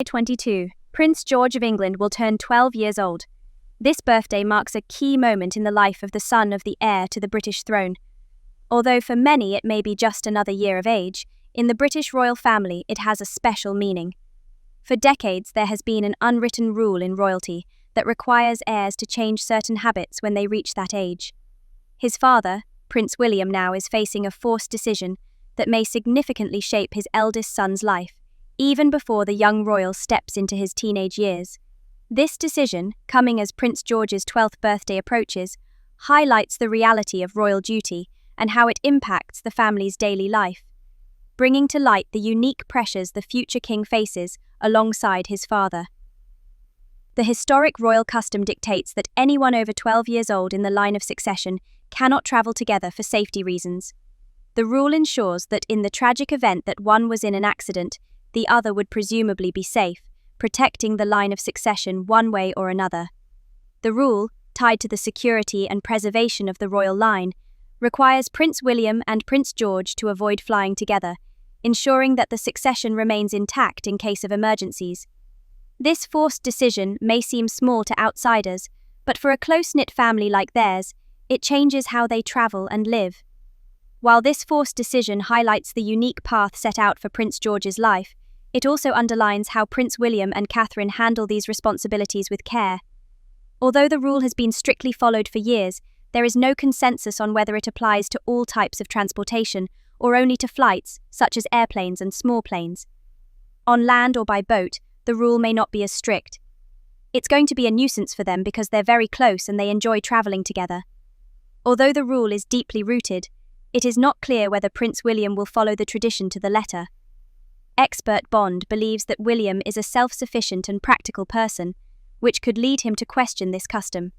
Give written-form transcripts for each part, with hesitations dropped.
22. Prince George of England will turn 12 years old. This birthday marks a key moment in the life of the son of the heir to the British throne. Although for many it may be just another year of age, in the British royal family it has a special meaning. For decades there has been an unwritten rule in royalty that requires heirs to change certain habits when they reach that age. His father, Prince William, now is facing a forced decision that may significantly shape his eldest son's life, even before the young royal steps into his teenage years. This decision, coming as Prince George's 12th birthday approaches, highlights the reality of royal duty and how it impacts the family's daily life, bringing to light the unique pressures the future king faces alongside his father. The historic royal custom dictates that anyone over 12 years old in the line of succession cannot travel together for safety reasons. The rule ensures that in the tragic event that one was in an accident, the other would presumably be safe, protecting the line of succession one way or another. The rule, tied to the security and preservation of the royal line, requires Prince William and Prince George to avoid flying together, ensuring that the succession remains intact in case of emergencies. This forced decision may seem small to outsiders, but for a close-knit family like theirs, it changes how they travel and live. While this forced decision highlights the unique path set out for Prince George's life, it also underlines how Prince William and Catherine handle these responsibilities with care. Although the rule has been strictly followed for years, there is no consensus on whether it applies to all types of transportation or only to flights, such as airplanes and small planes. On land or by boat, the rule may not be as strict. It's going to be a nuisance for them because they're very close and they enjoy travelling together. Although the rule is deeply rooted, it is not clear whether Prince William will follow the tradition to the letter. Expert Bond believes that William is a self-sufficient and practical person, which could lead him to question this custom.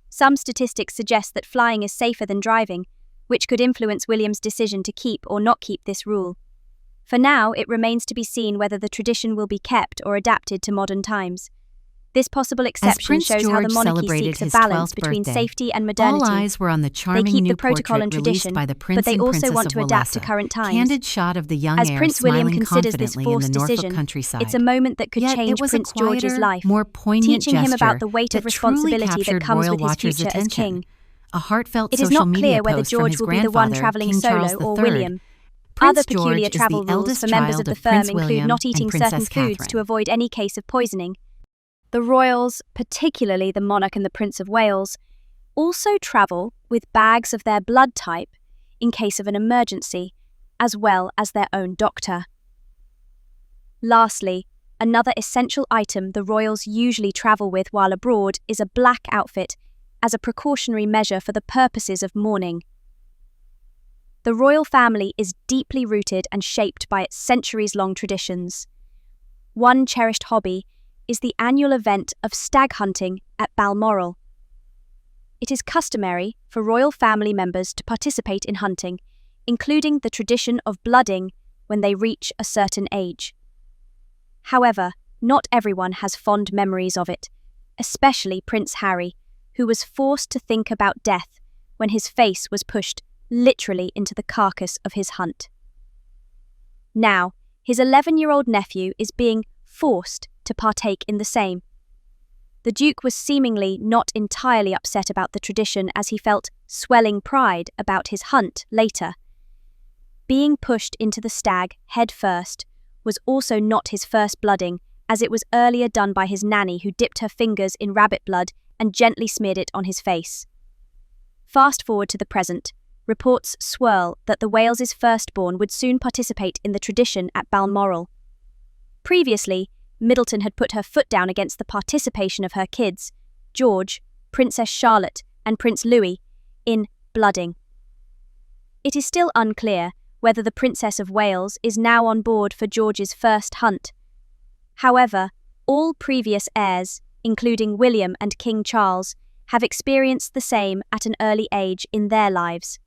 Some statistics suggest that flying is safer than driving, which could influence William's decision to keep or not keep this rule. For now, it remains to be seen whether the tradition will be kept or adapted to modern times. This possible exception shows how the monarchy seeks a balance between safety and modernity. All eyes were on the charming they keep new the protocol and tradition, by the Prince but they and also Princess want of to adapt to Wellassa. current times. Candid shot of the young As heir Prince William smiling considers this confidently in forced the Norfolk decision, countryside. it's a moment that could Yet change it was Prince a quieter, George's life, more poignant teaching him about gesture the weight of that truly responsibility that captured comes royal with his watchers' future as attention. king. A heartfelt It is social not media clear whether post from George his will be the one grandfather, travelling King solo Charles or III. William. Prince Other George peculiar is the travel rules eldest for members child of the of firm Prince include William not eating and Princess certain foods Catherine. to avoid any case of poisoning. The royals, particularly the monarch and the Prince of Wales, also travel with bags of their blood type in case of an emergency, as well as their own doctor. Lastly, another essential item the royals usually travel with while abroad is a black outfit as a precautionary measure for the purposes of mourning. The royal family is deeply rooted and shaped by its centuries-long traditions. One cherished hobby is the annual event of stag hunting at Balmoral. It is customary for royal family members to participate in hunting, including the tradition of blooding when they reach a certain age. However, not everyone has fond memories of it, especially Prince Harry, who was forced to think about death when his face was pushed literally into the carcass of his hunt. Now, his 11-year-old nephew is being forced to partake in the same. The Duke was seemingly not entirely upset about the tradition as he felt swelling pride about his hunt later. Being pushed into the stag head first was also not his first blooding, as it was earlier done by his nanny who dipped her fingers in rabbit blood and gently smeared it on his face. Fast forward to the present. Reports swirl that the Wales's firstborn would soon participate in the tradition at Balmoral. Previously, Middleton had put her foot down against the participation of her kids, George, Princess Charlotte, and Prince Louis, in blooding. It is still unclear whether the Princess of Wales is now on board for George's first hunt. However, all previous heirs, including William and King Charles, have experienced the same at an early age in their lives.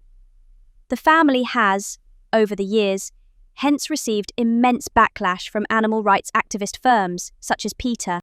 The family has, over the years, hence received immense backlash from animal rights activist firms such as PETA